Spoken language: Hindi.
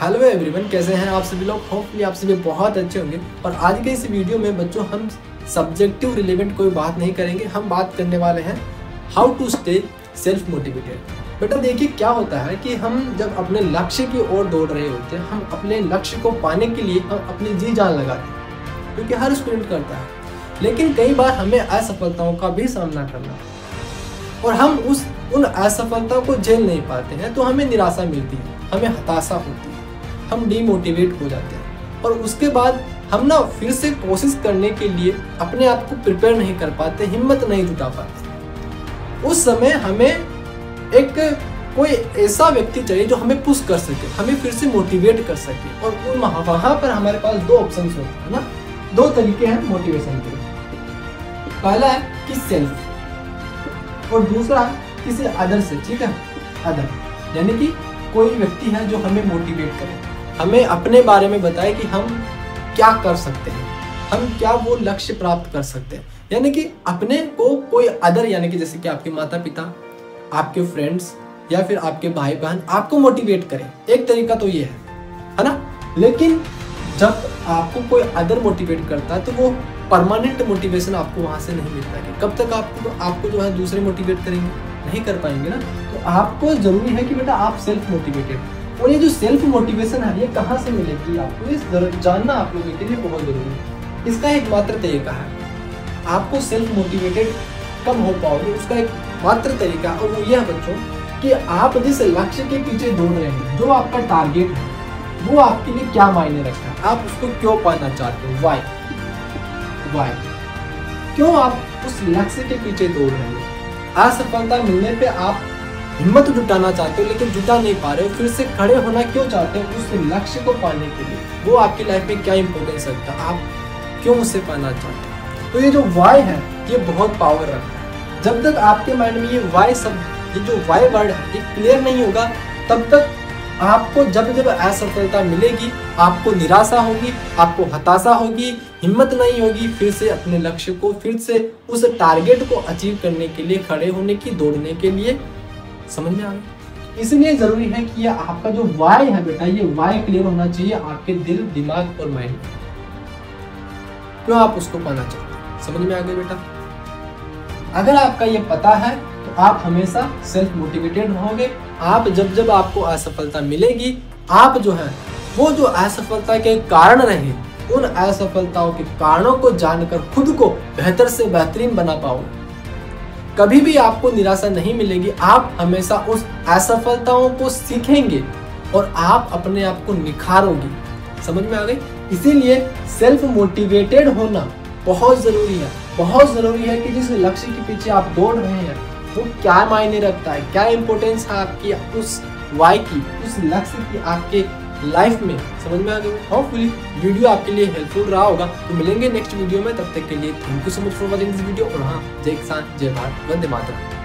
हेलो एवरीवन, कैसे हैं आप सभी लोग। होपफुली आप सभी बहुत अच्छे होंगे। और आज के इस वीडियो में बच्चों हम सब्जेक्टिव रिलेवेंट कोई बात नहीं करेंगे। हम बात करने वाले हैं how to stay self motivated. बेटा देखिए क्या होता है कि हम जब अपने लक्ष्य की ओर दौड़ रहे होते हैं, हम अपने लक्ष्य को पाने के लिए हम अपनी जी जान लगाते हैं, क्योंकि हर स्टूडेंट करता है। लेकिन कई बार हमें असफलताओं का भी सामना करना और हम उन असफलताओं को झेल नहीं पाते हैं, तो हमें निराशा मिलती है, हमें हताशा होती है, हम डीमोटिवेट हो जाते हैं और उसके बाद हम ना फिर से कोशिश करने के लिए अपने आप को प्रिपेयर नहीं कर पाते, हिम्मत नहीं जुटा पाते। उस समय हमें एक कोई ऐसा व्यक्ति चाहिए जो हमें पुश कर सके, हमें फिर से मोटिवेट कर सके। और वहाँ पर हमारे पास दो ऑप्शंस होते हैं ना, दो तरीके हैं मोटिवेशन के। पहला है कि सेल्फ और दूसरा है किसी अदर से। ठीक है, अदर यानी कि कोई व्यक्ति है जो हमें मोटिवेट करे, हमें अपने बारे में बताए कि हम क्या कर सकते हैं, हम क्या वो लक्ष्य प्राप्त कर सकते हैं। यानी कि अपने को कोई अदर, यानी कि जैसे कि आपके माता पिता, आपके फ्रेंड्स या फिर आपके भाई बहन आपको मोटिवेट करें। एक तरीका तो ये है ना। लेकिन जब आपको कोई अदर मोटिवेट करता है तो वो परमानेंट मोटिवेशन आपको वहां से नहीं मिलता है। कब तक आपको जो है दूसरे मोटिवेट करेंगे, नहीं कर पाएंगे ना। तो आपको जरूरी है कि बेटा आप सेल्फ मोटिवेटेड। और ये जो सेल्फ मोटिवेशन है ये कहाँ से मिलेगी आपको, इस जानना आप लोगों के लिए बहुत जरूरी है। इसका एक मात्र तरीका है, आपको सेल्फ मोटिवेटेड कब हो पाओगे उसका एक मात्र तरीका, और वो यह बच्चों कि आप जिस लक्ष्य के पीछे दौड़ रहे हैं, जो आपका टारगेट है, वो आपके लिए क्या मायने रखता है, आप उसको क्यों पाना चाहते हो, वाई क्यों आप उस लक्ष्य के पीछे दौड़ रहे हो। असफलता मिलने पे आप हिम्मत जुटाना चाहते हो लेकिन जुटा नहीं पा रहे हो, फिर से खड़े होना क्यों चाहते हो उस लक्ष्य को पाने के लिए, वो आपकी लाइफ में क्या इंपॉर्टेंस रखता है, आप क्यों उसे पाना चाहते हो। तो ये जो वाई है ये बहुत पावर रखता है। जब तक आपके माइंड में ये वाई शब्द, ये जो वाई वर्ड है ये क्लियर नहीं होगा, तब तक आपको जब असफलता मिलेगी आपको निराशा होगी, आपको हताशा होगी, हिम्मत नहीं होगी फिर से अपने लक्ष्य को, फिर से उस टारगेट को अचीव करने के लिए, खड़े होने की, दौड़ने के लिए। समझ में आ गया। इसलिए जरूरी है कि ये आपका जो वाई है बेटा, ये वाई क्लियर होना चाहिए आपके दिल, दिमाग और माइंड। क्यों आप उसको पाना चाहते हैं, समझ में आ गया बेटा। अगर आपका ये पता है तो आप हमेशा सेल्फ मोटिवेटेड रहोगे। आप जब आपको असफलता मिलेगी, आप जो है वो जो असफलता के कारण रहे, उन असफलताओं के कारणों को जानकर खुद को बेहतर से बेहतरीन बना पाओगे। कभी भी आपको निराशा नहीं मिलेगी, आप हमेशा उस असफलताओं को सीखेंगे और आप अपने आप को निखारोगे। समझ में आ गई। इसीलिए सेल्फ मोटिवेटेड होना बहुत जरूरी है। बहुत जरूरी है कि जिस लक्ष्य के पीछे आप दौड़ रहे हैं वो क्या मायने रखता है, क्या इंपॉर्टेंस है आपकी उस वाई की, उस लक्ष्य की आपके लाइफ में। समझ में आ गई। होपफुली वीडियो आपके लिए हेल्पफुल रहा होगा। तो मिलेंगे नेक्स्ट वीडियो में, तब तक के लिए thank you so much for watching this video. और हाँ, जय किसान, जय भारत, वंदे मातरम।